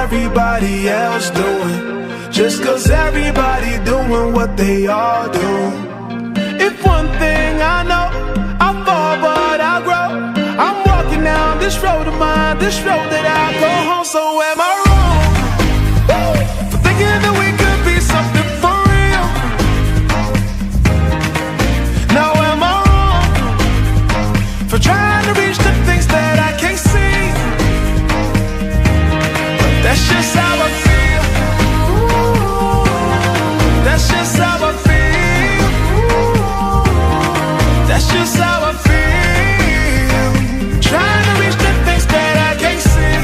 Everybody else doing, just 'cause everybody doing what they all do. If one thing I know, I fall but I grow. I'm walking down this road of mine, this road that I go home. So am I wrong for thinking that we could be something for real? Now am I wrong for trying to reach the things that I can't see? That's just how I feel. That's just how I feel. That's just how I feel. Trying to reach the things that I can't see.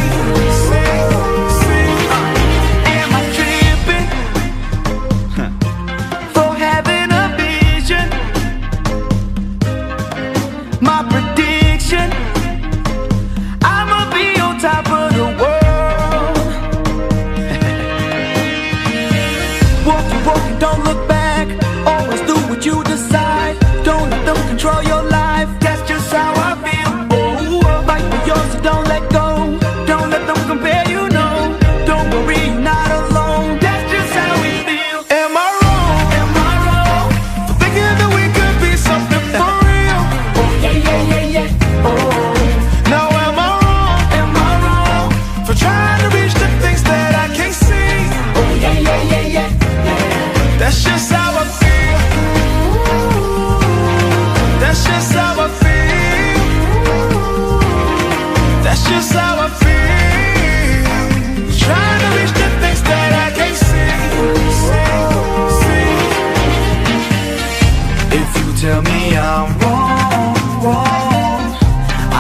Am I tripping for having a vision? My prediction, I'ma be on top of the world. Don't look back, always do what you decide. Don't let them control your life, that's just how I feel. Oh, fight for yours, so don't let go. Don't let them compare, you know. Don't worry, you're not alone. That's just how we feel. Am I wrong? Am I wrong for thinking that we could be something for real? Oh yeah, yeah, yeah, yeah. Oh. Now am I wrong? Am I wrong for trying to reach the things that I can't see? Oh yeah, yeah, yeah, yeah. That's just how I feel. That's just how I feel. That's just how I feel. Trying to reach the things that I can't see. If you tell me I'm wrong,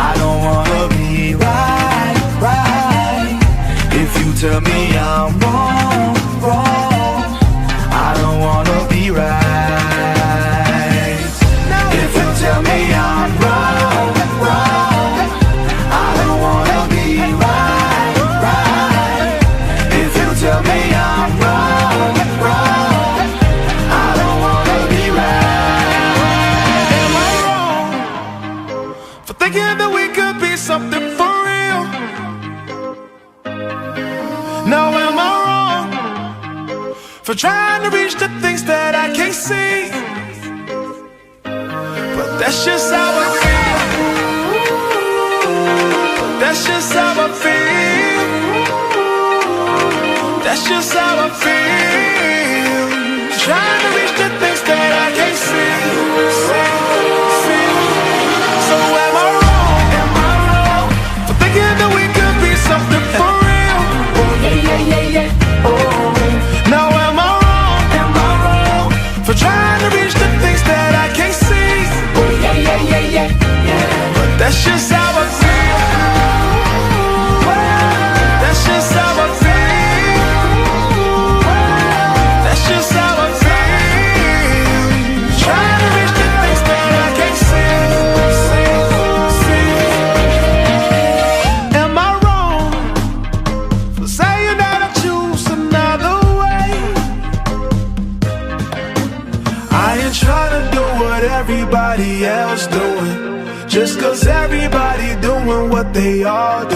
I don't wanna be right. If you tell me I'm wrong, I don't wanna be right. If you tell me I'm wrong, I don't wanna be right. If you tell me I'm wrong, I don't wanna be right. Am I wrong for thinking that we could be something for real? Now am I wrong for trying to reach the things that I can't see? But that's just how I feel. That's just how I feel. That's just how I feel. Trying to reach the things that I can't see. So am I wrong? Am I wrong for thinking that we could be something for real? Oh yeah, yeah, yeah, yeah. Oh. Now am I wrong for trying to reach the things that I can't see? Oh yeah, yeah, yeah, yeah, yeah. But that's just how I feel. That's just how I feel. That's just how I feel. Trying to reach the things that I can't see. Am I wrong for saying that I choose another way? I ain't trying to do what everybody else doing, just 'cause everybody doing what they all do.